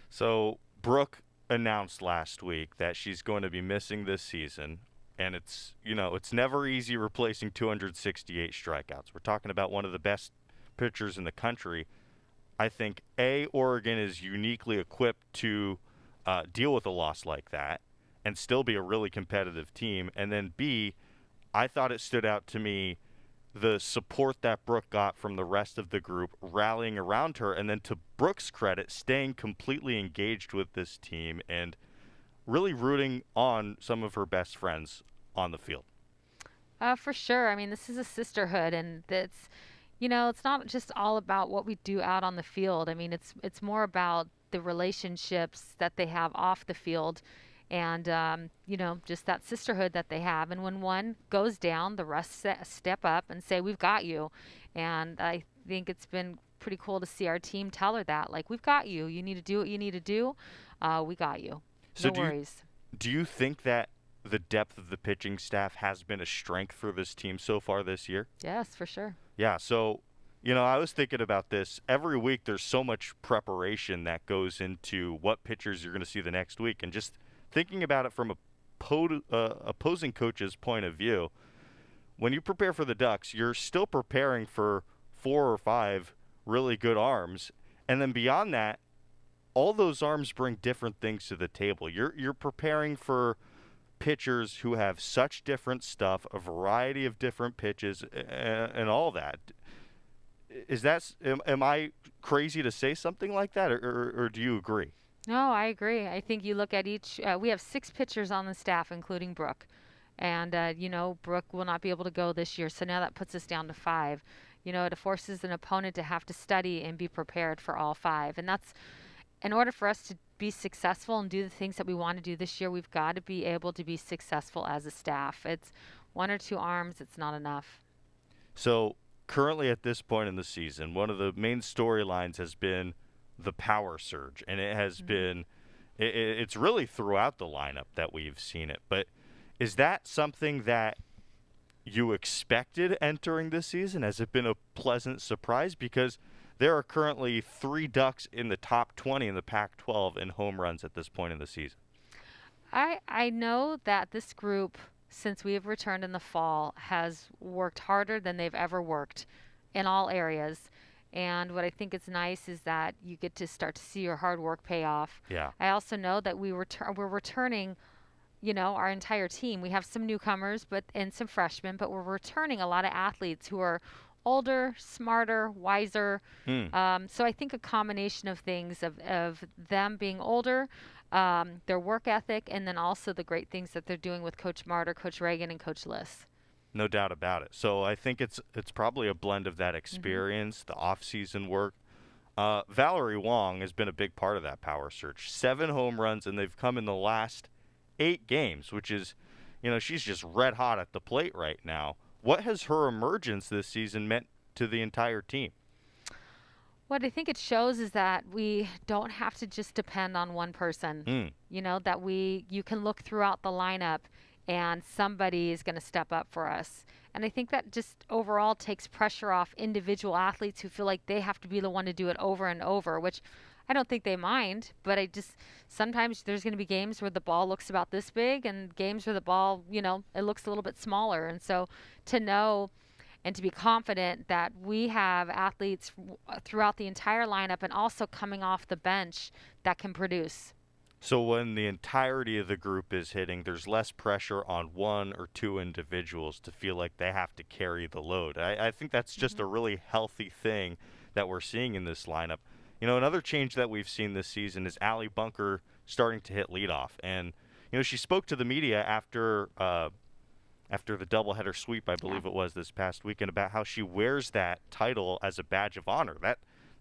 So Brooke announced last week that she's going to be missing this season, and it's never easy replacing 268 strikeouts. We're talking about one of the best pitchers in the country. I think Oregon is uniquely equipped to deal with a loss like that and still be a really competitive team. And then B, I thought it stood out to me the support that Brooke got from the rest of the group rallying around her, and then to Brooke's credit, staying completely engaged with this team and really rooting on some of her best friends on the field. For sure. I mean, this is a sisterhood, and it's not just all about what we do out on the field. I mean, it's more about the relationships that they have off the field, and just that sisterhood that they have. And when one goes down, the rest step up and say, we've got you. And I think it's been pretty cool to see our team tell her that, like, we've got you. You need to do what you need to do. We got you. So no worries. Do you think that the depth of the pitching staff has been a strength for this team so far this year? Yes, for sure. Yeah, so I was thinking about this. Every week there's so much preparation that goes into what pitchers you're going to see the next week, and just thinking about it from a opposing coach's point of view, when you prepare for the Ducks, you're still preparing for 4 or 5 really good arms. And then beyond that, all those arms bring different things to the table. You're preparing for pitchers who have such different stuff, a variety of different pitches, and all that. Am I crazy to say something like that, or do you agree? No, I agree. I think you look at each. We have 6 pitchers on the staff, including Brooke. And, Brooke will not be able to go this year. So now that puts us down to 5. It forces an opponent to have to study and be prepared for all 5. And that's, in order for us to be successful and do the things that we want to do this year, we've got to be able to be successful as a staff. It's 1 or 2 arms. It's not enough. So currently at this point in the season, one of the main storylines has been the power surge, and it has been it's really throughout the lineup that we've seen it. But is that something that you expected entering this season? Has it been a pleasant surprise? Because there are currently 3 Ducks in the top 20 in the Pac-12 in home runs at this point in the season. I know that this group, since we have returned in the fall, has worked harder than they've ever worked in all areas. And what I think is nice is that you get to start to see your hard work pay off. Yeah. I also know that we're returning, our entire team. We have some newcomers and some freshmen, but we're returning a lot of athletes who are older, smarter, wiser. So I think a combination of things of them being older, their work ethic, and then also the great things that they're doing with Coach Martyr, Coach Reagan, and Coach Liss. No doubt about it. So I think it's probably a blend of that experience, the off-season work. Valerie Wong has been a big part of that power surge. 7 home runs, and they've come in the last 8 games, which is, she's just red hot at the plate right now. What has her emergence this season meant to the entire team? What I think it shows is that we don't have to just depend on one person. That you can look throughout the lineup and somebody is going to step up for us. And I think that just overall takes pressure off individual athletes who feel like they have to be the one to do it over and over, which I don't think they mind. But sometimes there's going to be games where the ball looks about this big and games where the ball, it looks a little bit smaller. And so to know and to be confident that we have athletes throughout the entire lineup and also coming off the bench that can produce. So when the entirety of the group is hitting, there's less pressure on 1 or 2 individuals to feel like they have to carry the load. I think that's just a really healthy thing that we're seeing in this lineup. Another change that we've seen this season is Allie Bunker starting to hit leadoff. And, she spoke to the media after the doubleheader sweep, I believe it was this past weekend, about how she wears that title as a badge of honor.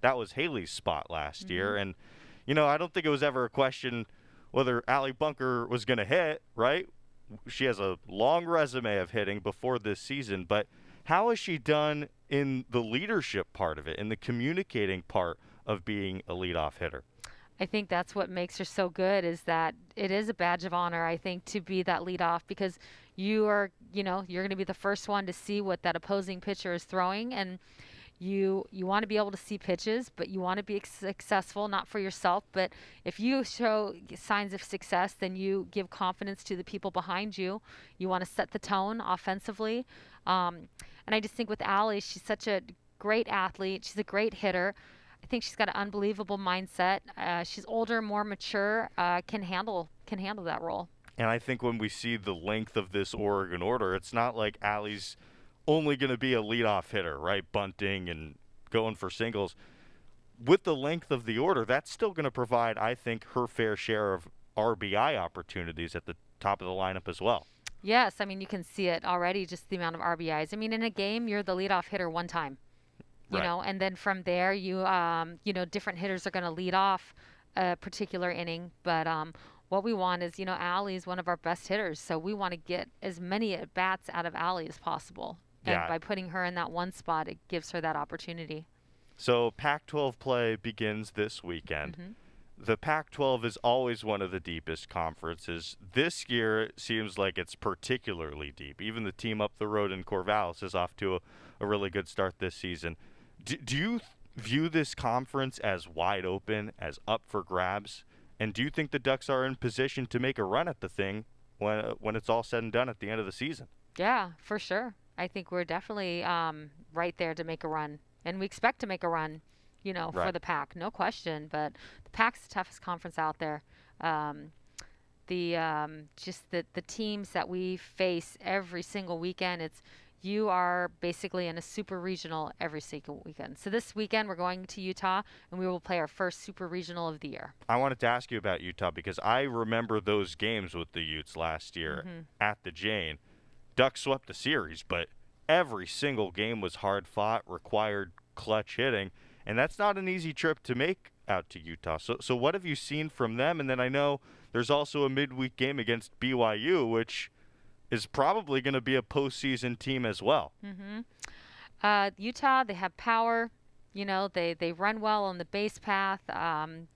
That was Haley's spot last year. And I don't think it was ever a question, whether Allie Bunker was going to hit, right? She has a long resume of hitting before this season, but how has she done in the leadership part of it, in the communicating part of being a leadoff hitter? I think that's what makes her so good, is that it is a badge of honor, I think, to be that leadoff, because you're going to be the first one to see what that opposing pitcher is throwing, and you want to be able to see pitches, but you want to be successful, not for yourself, but if you show signs of success, then you give confidence to the people behind you. You want to set the tone offensively. And I just think with Allie, she's such a great athlete. She's a great hitter. I think she's got an unbelievable mindset. She's older, more mature, can handle that role. And I think when we see the length of this Oregon order, it's not like Allie's only going to be a leadoff hitter, right? Bunting and going for singles. With the length of the order, that's still going to provide, I think, her fair share of RBI opportunities at the top of the lineup as well. Yes, I mean, you can see it already, just the amount of RBIs. I mean, in a game, you're the leadoff hitter one time, you know, and then from there, different hitters are going to lead off a particular inning. But what we want is, Allie is one of our best hitters, so we want to get as many at-bats out of Allie as possible. And by putting her in that one spot, it gives her that opportunity. So Pac-12 play begins this weekend. The Pac-12 is always one of the deepest conferences. This year, it seems like it's particularly deep. Even the team up the road in Corvallis is off to a really good start this season. Do you view this conference as wide open, as up for grabs? And do you think the Ducks are in position to make a run at the thing when it's all said and done at the end of the season? Yeah, for sure. I think we're definitely right there to make a run. And we expect to make a run, for the Pac, no question. But the Pac's the toughest conference out there. Just the teams that we face every single weekend, you are basically in a super regional every single weekend. So this weekend we're going to Utah, and we will play our first super regional of the year. I wanted to ask you about Utah because I remember those games with the Utes last year at the Jane. Ducks swept the series, but every single game was hard fought, required clutch hitting, and that's not an easy trip to make out to Utah. So what have you seen from them? And then I know there's also a midweek game against BYU, which is probably going to be a postseason team as well. Utah, they have power. They run well on the base path.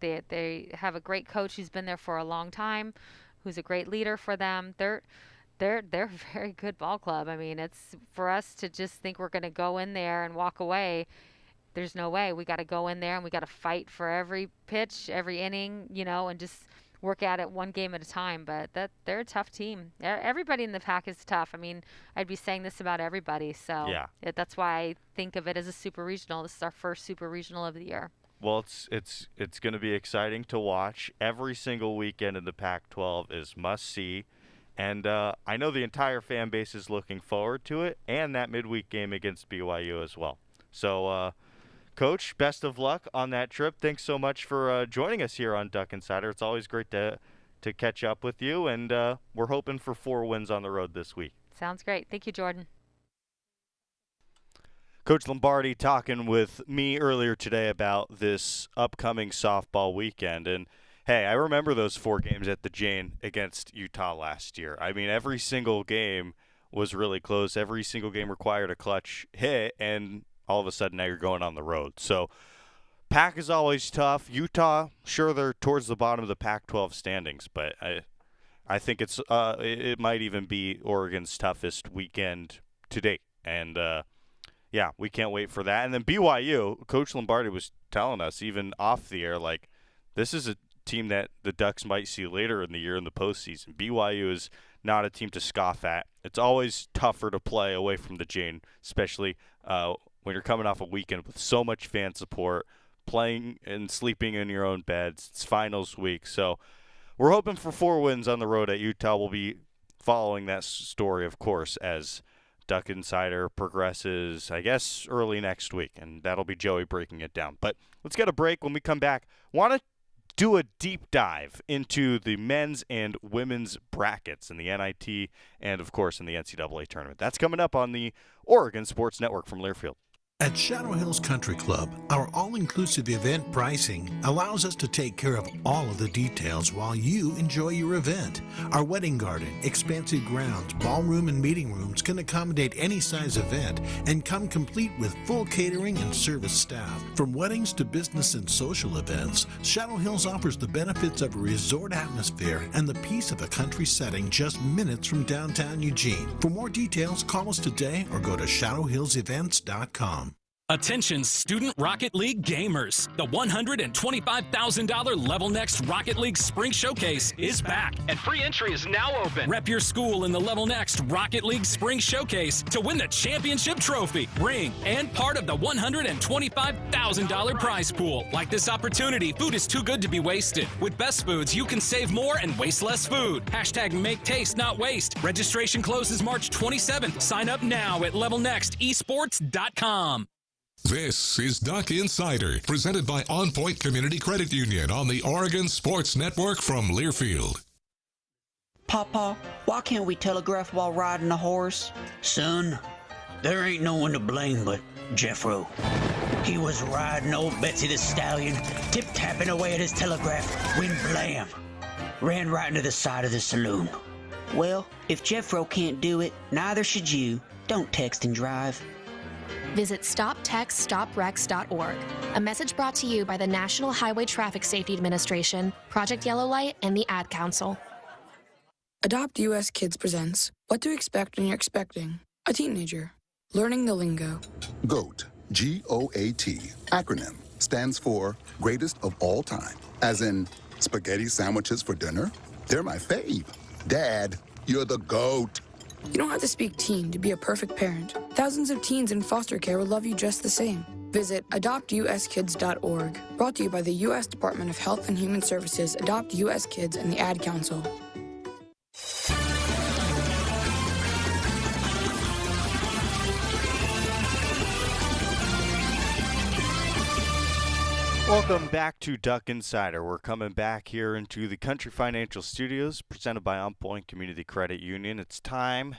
They have a great coach who's been there for a long time, who's a great leader for them. They're a very good ball club. I mean, it's for us to just think we're going to go in there and walk away. There's no way. We got to go in there and we got to fight for every pitch, every inning, and just work at it one game at a time. But they're a tough team. Everybody in the Pac is tough. I mean, I'd be saying this about everybody. So that's why I think of it as a super regional. This is our first super regional of the year. Well, it's going to be exciting to watch. Every single weekend in the Pac-12 is must-see. And I know the entire fan base is looking forward to it, and that midweek game against BYU as well. So, Coach, best of luck on that trip. Thanks so much for joining us here on Duck Insider. It's always great to catch up with you, and we're hoping for 4 wins on the road this week. Sounds great. Thank you, Jordan. Coach Lombardi talking with me earlier today about this upcoming softball weekend, and hey, I remember those 4 games at the Jane against Utah last year. I mean, every single game was really close. Every single game required a clutch hit, and all of a sudden now you're going on the road. So Pac is always tough. Utah, sure, they're towards the bottom of the Pac-12 standings, but I think it might even be Oregon's toughest weekend to date. And, we can't wait for that. And then BYU, Coach Lombardi was telling us even off the air, like, this is a team that the Ducks might see later in the year in the postseason. BYU is not a team to scoff at. It's always tougher to play away from the Jane, especially when you're coming off a weekend with so much fan support, playing and sleeping in your own beds. It's finals week. So we're hoping for 4 wins on the road at Utah. We'll be following that story, of course, as Duck Insider progresses, I guess, early next week. And that'll be Joey breaking it down. But let's get a break. When we come back, want to do a deep dive into the men's and women's brackets in the NIT and, of course, in the NCAA tournament. That's coming up on the Oregon Sports Network from Learfield. At Shadow Hills Country Club, our all-inclusive event pricing allows us to take care of all of the details while you enjoy your event. Our wedding garden, expansive grounds, ballroom, and meeting rooms can accommodate any size event and come complete with full catering and service staff. From weddings to business and social events, Shadow Hills offers the benefits of a resort atmosphere and the peace of a country setting just minutes from downtown Eugene. For more details, call us today or go to shadowhillsevents.com. Attention Student Rocket League gamers. The $125,000 Level Next Rocket League Spring Showcase is back, and free entry is now open. Rep your school in the Level Next Rocket League Spring Showcase to win the championship trophy, ring, and part of the $125,000 prize pool. Like this opportunity, food is too good to be wasted. With Best Foods, you can save more and waste less food. Hashtag make taste, not waste. Registration closes March 27th. Sign up now at levelnextesports.com. This is Duck Insider, presented by On Point Community Credit Union on the Oregon Sports Network from Learfield. Papa, why can't we telegraph while riding a horse? Son, there ain't no one to blame but Jeffro. He was riding old Betsy the Stallion, tip-tapping away at his telegraph, when blam, ran right into the side of the saloon. Well, if Jeffro can't do it, neither should you. Don't text and drive. Visit StopTextStopWrecks.org. A message brought to you by the National Highway Traffic Safety Administration, Project Yellow Light, and the Ad Council. Adopt US Kids presents What to Expect When You're Expecting a Teenager. Learning the lingo. GOAT, G-O-A-T, acronym, stands for Greatest of All Time. As in, spaghetti sandwiches for dinner? They're my fave. Dad, you're the GOAT. You don't have to speak teen to be a perfect parent. Thousands of teens in foster care will love you just the same. Visit adoptuskids.org. Brought to you by the U.S. Department of Health and Human Services, Adopt U.S. Kids, and the Ad Council. Welcome back to Duck Insider. We're coming back here into the Country Financial Studios, presented by On Point Community Credit Union. It's time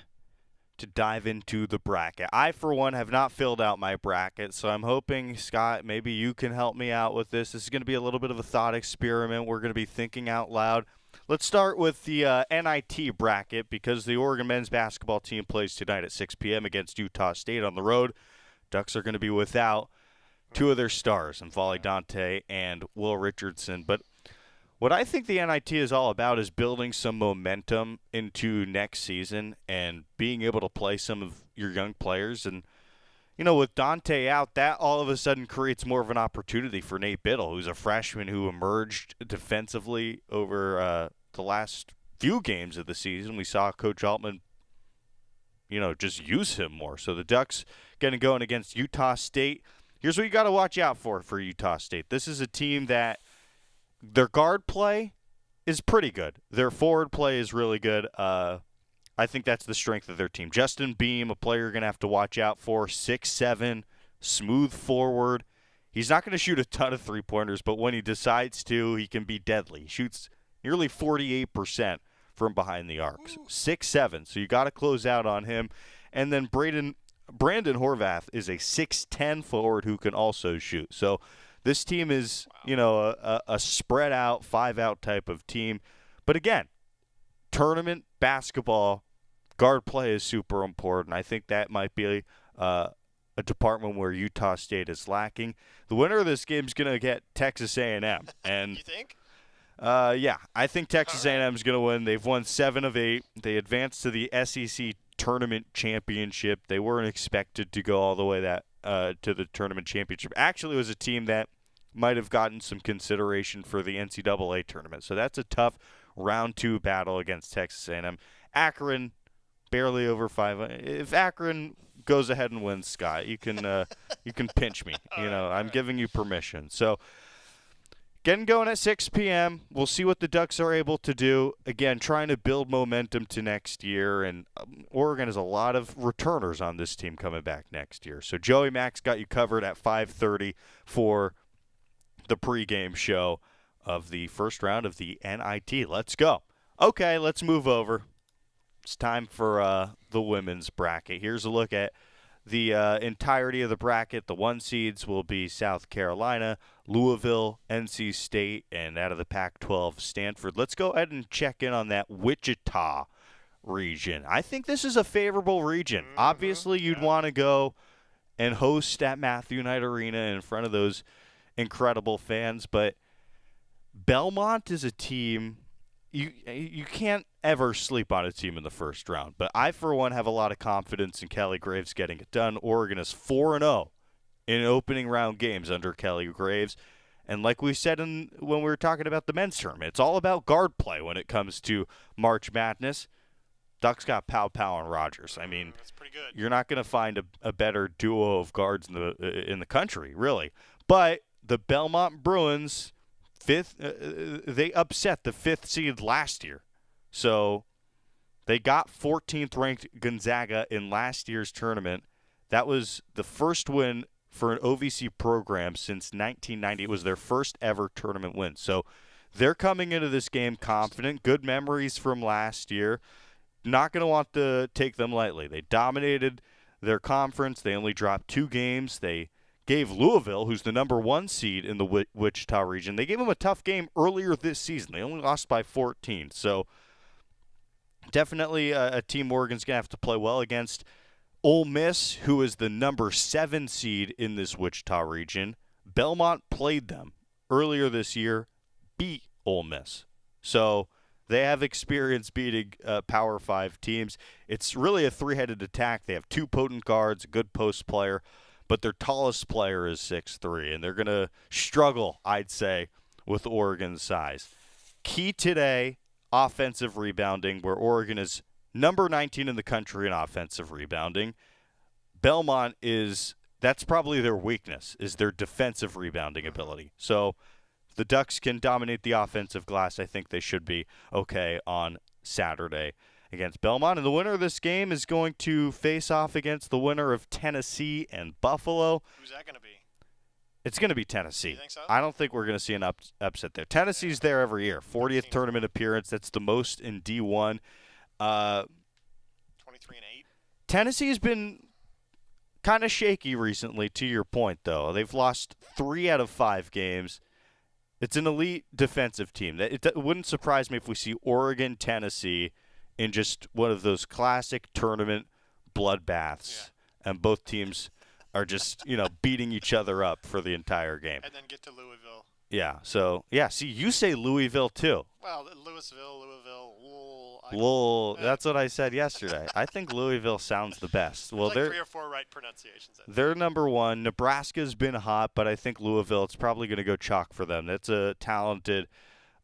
to dive into the bracket. I, for one, have not filled out my bracket, so I'm hoping, Scott, maybe you can help me out with this. This is going to be a little bit of a thought experiment. We're going to be thinking out loud. Let's start with the NIT bracket, because the Oregon men's basketball team plays tonight at 6 p.m. against Utah State on the road. Ducks are going to be without two of their stars, and Volley Dante and Will Richardson. But what I think the NIT is all about is building some momentum into next season and being able to play some of your young players. And, you know, with Dante out, that all of a sudden creates more of an opportunity for Nate Biddle, who's a freshman who emerged defensively over the last few games of the season. We saw Coach Altman, you know, just use him more. So the Ducks going against Utah State. Here's what you got to watch out for Utah State. This is a team that their guard play is pretty good. Their forward play is really good. I think that's the strength of their team. Justin Beam, a player you're going to have to watch out for, 6'7", smooth forward. He's not going to shoot a ton of three-pointers, but when he decides to, he can be deadly. He shoots nearly 48% from behind the arcs. 6'7", so you got to close out on him. And then Brandon Horvath is a 6'10" forward who can also shoot. So this team is, you know, a spread-out, five-out type of team. But again, tournament basketball, guard play is super important. I think that might be a department where Utah State is lacking. The winner of this game is going to get Texas A&M. And you think? Yeah, I think Texas A&M is going to win. They've won 7 of 8. They advanced to the SEC Tournament Championship. They weren't expected to go all the way to the Tournament Championship. Actually, it was a team that might have gotten some consideration for the NCAA tournament. So that's a tough round 2 battle against Texas A&M. Akron, barely over 5. If Akron goes ahead and wins, Scott, you can pinch me. You know, I'm giving you permission. So getting going at 6 p.m. We'll see what the Ducks are able to do. Again, trying to build momentum to next year. And Oregon has a lot of returners on this team coming back next year. So Joey Max got you covered at 5:30 for the pregame show of the first round of the NIT. Let's go. Okay, let's move over. It's time for the women's bracket. Here's a look at the entirety of the bracket. The 1 seeds will be South Carolina, Louisville, NC State, and out of the Pac-12, Stanford. Let's go ahead and check in on that Wichita region. I think this is a favorable region. Obviously, you'd want to go and host at Matthew Knight Arena in front of those incredible fans, but Belmont is a team you can't ever sleep on a team in the first round. But I, for one, have a lot of confidence in Kelly Graves getting it done. Oregon is 4-0 in opening round games under Kelly Graves. And like we said when we were talking about the men's tournament, it's all about guard play when it comes to March Madness. Ducks got Pow and Rogers. I mean, that's pretty good. You're not going to find a better duo of guards in the country, really. But the Belmont Bruins, they upset the 5th seed last year. So they got 14th ranked Gonzaga in last year's tournament. That was the first win for an OVC program since 1990. It was their first ever tournament win. So they're coming into this game confident. Good memories from last year. Not going to want to take them lightly. They dominated their conference. They only dropped 2 games. They gave Louisville, who's the number 1 seed in the Wichita region, they gave them a tough game earlier this season. They only lost by 14. So definitely a team Oregon's going to have to play well against. Ole Miss, who is the number 7 seed in this Wichita region, Belmont played them earlier this year, beat Ole Miss. So they have experience beating Power 5 teams. It's really a 3-headed attack. They have 2 potent guards, a good post player, but their tallest player is 6'3", and they're going to struggle, I'd say, with Oregon's size. Key today, offensive rebounding, where Oregon is number 19 in the country in offensive rebounding. Belmont that's probably their weakness, is their defensive rebounding ability. So if the Ducks can dominate the offensive glass, I think they should be okay on Saturday against Belmont. And the winner of this game is going to face off against the winner of Tennessee and Buffalo. Who's that going to be? It's going to be Tennessee. You think so? I don't think we're going to see an upset there. Tennessee's there every year. 40th tournament appearance. That's the most in D1. 23-8. Tennessee's been kind of shaky recently, to your point, though. They've lost 3 out of 5 games. It's an elite defensive team. It wouldn't surprise me if we see Oregon, Tennessee in just one of those classic tournament bloodbaths, and both teams are just, beating each other up for the entire game. And then get to Louisville. Yeah, so, see, you say Louisville, too. Well, Louisville, that's what I said yesterday. I think Louisville sounds the best. Well, there's 3 or 4 right pronunciations. They're number 1. Nebraska's been hot, but I think Louisville, it's probably going to go chalk for them. That's a talented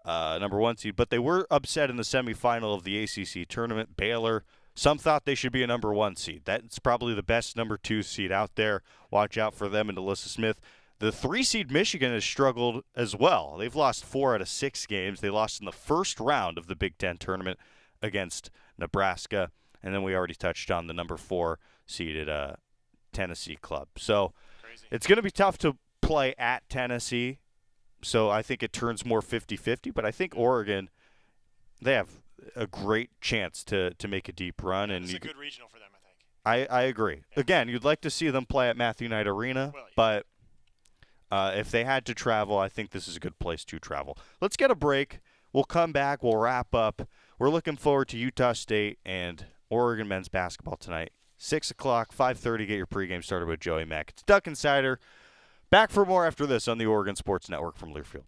number 1 seed. But they were upset in the semifinal of the ACC tournament. Baylor, some thought they should be a number 1 seed. That's probably the best number 2 seed out there. Watch out for them and Alyssa Smith. The 3 seed Michigan has struggled as well. They've lost 4 out of 6 games. They lost in the first round of the Big Ten tournament against Nebraska. And then we already touched on the number 4 seeded Tennessee club. So it's going to be tough to play at Tennessee. So I think it turns more 50-50. But I think Oregon, they have a great chance to make a deep run. And it's a good regional for them, I think. I agree. Yeah. Again, you'd like to see them play at Matthew Knight Arena, but if they had to travel, I think this is a good place to travel. Let's get a break. We'll come back. We'll wrap up. We're looking forward to Utah State and Oregon men's basketball tonight. 6 o'clock, 5:30, get your pregame started with Joey Mack. It's Duck Insider. Back for more after this on the Oregon Sports Network from Learfield.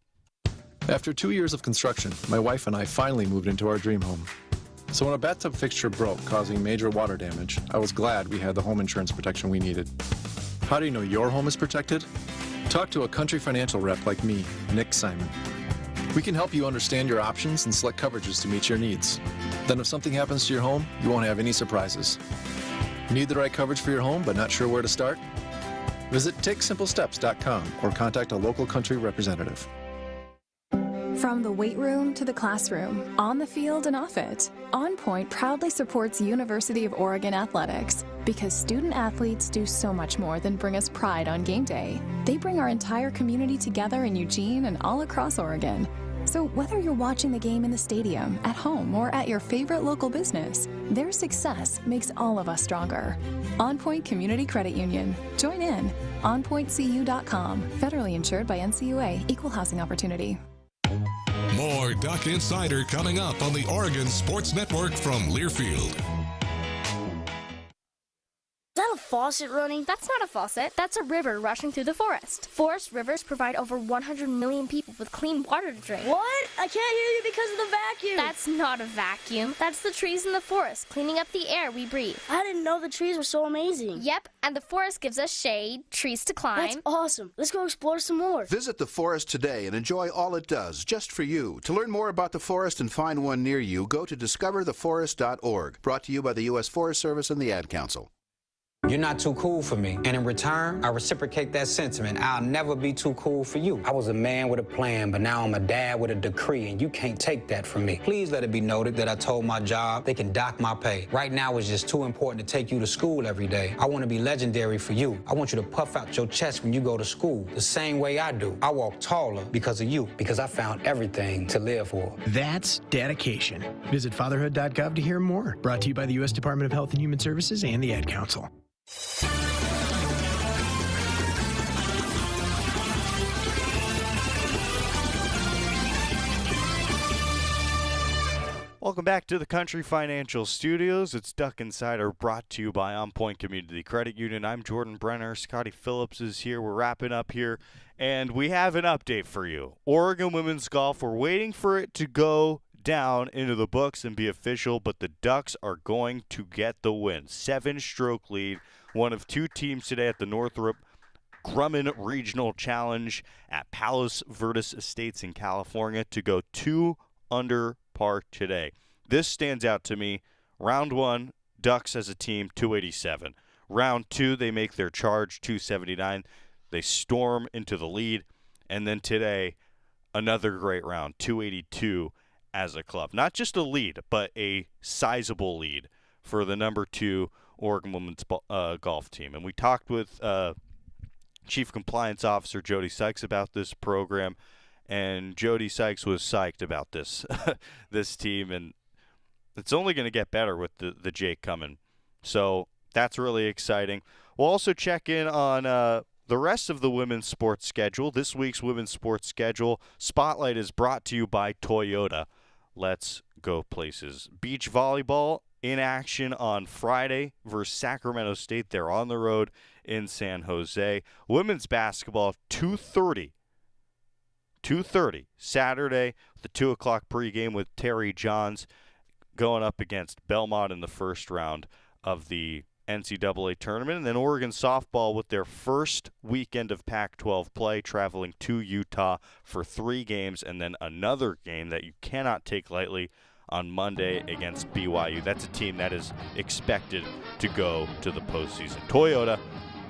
After 2 years of construction, my wife and I finally moved into our dream home. So when a bathtub fixture broke, causing major water damage, I was glad we had the home insurance protection we needed. How do you know your home is protected? Talk to a country financial rep like me, Nick Simon. We can help you understand your options and select coverages to meet your needs. Then if something happens to your home, you won't have any surprises. Need the right coverage for your home but not sure where to start? Visit TakeSimpleSteps.com or contact a local country representative. From the weight room to the classroom, on the field and off it, On Point proudly supports University of Oregon athletics because student athletes do so much more than bring us pride on game day. They bring our entire community together in Eugene and all across Oregon. So whether you're watching the game in the stadium, at home, or at your favorite local business, their success makes all of us stronger. On Point Community Credit Union. Join in. OnPointCU.com. Federally insured by NCUA. Equal housing opportunity. More Duck Insider coming up on the Oregon Sports Network from Learfield. Is that a faucet running? That's not a faucet. That's a river rushing through the forest. Forest rivers provide over 100 million people with clean water to drink. What? I can't hear you because of the vacuum. That's not a vacuum. That's the trees in the forest cleaning up the air we breathe. I didn't know the trees were so amazing. Yep, and the forest gives us shade, trees to climb. That's awesome. Let's go explore some more. Visit the forest today and enjoy all it does, just for you. To learn more about the forest and find one near you, go to discovertheforest.org. Brought to you by the U.S. Forest Service and the Ad Council. You're not too cool for me. And in return, I reciprocate that sentiment. I'll never be too cool for you. I was a man with a plan, but now I'm a dad with a decree, and you can't take that from me. Please let it be noted that I told my job they can dock my pay. Right now, it's just too important to take you to school every day. I want to be legendary for you. I want you to puff out your chest when you go to school, the same way I do. I walk taller because of you, because I found everything to live for. That's dedication. Visit fatherhood.gov to hear more. Brought to you by the U.S. Department of Health and Human Services and the Ad Council. Welcome back to the Country Financial Studios. It's Duck Insider, brought to you by On Point Community Credit Union. I'm Jordan Brenner. Scotty Phillips is here. We're wrapping up here, and we have an update for you. Oregon women's golf, we're waiting for it to go down into the books and be official, but the Ducks are going to get the win. 7-stroke lead, one of two teams today at the Northrop Grumman Regional Challenge at Palos Verdes Estates in California to go 2 under par today. This stands out to me. Round 1, Ducks as a team, 287. Round 2, they make their charge, 279. They storm into the lead. And then today, another great round, 282 as a club. Not just a lead, but a sizable lead for the number 2 Oregon women's golf team. And we talked with Chief Compliance Officer Jody Sykes about this program, and Jody Sykes was psyched about this this team, and it's only going to get better with the Jake coming. So that's really exciting. We'll also check in on the rest of the women's sports schedule. This week's women's sports schedule spotlight is brought to you by Toyota. Let's go places. Beach volleyball in action on Friday versus Sacramento State. They're on the road in San Jose. Women's basketball, 2:30 Saturday, the 2 o'clock pregame with Terry Johns going up against Belmont in the first round of the NCAA tournament. And then Oregon softball with their first weekend of Pac-12 play, traveling to Utah for 3 games, and then another game that you cannot take lightly on Monday against BYU. That's a team that is expected to go to the postseason. Toyota,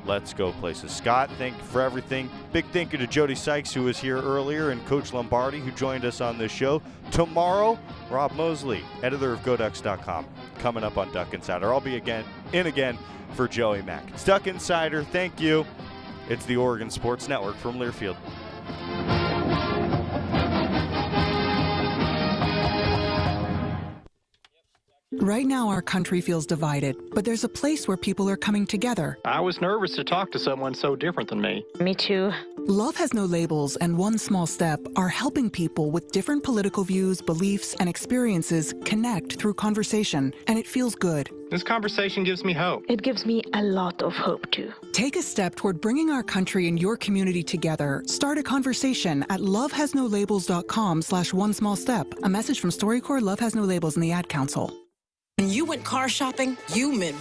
let's go places. Scott, thank you for everything. Big thank you to Jody Sykes, who was here earlier, and Coach Lombardi, who joined us on this show. Tomorrow, Rob Mosley, editor of GoDucks.com, coming up on Duck Insider. I'll be again for Joey Mack. It's Duck Insider. Thank you. It's the Oregon Sports Network from Learfield. Right now, our country feels divided, but there's a place where people are coming together. I was nervous to talk to someone so different than me. Me too. Love Has No Labels and One Small Step are helping people with different political views, beliefs, and experiences connect through conversation, and it feels good. This conversation gives me hope. It gives me a lot of hope, too. Take a step toward bringing our country and your community together. Start a conversation at lovehasnolabels.com/onesmallstep. A message from StoryCorps, Love Has No Labels, and the Ad Council. When you went car shopping, you meant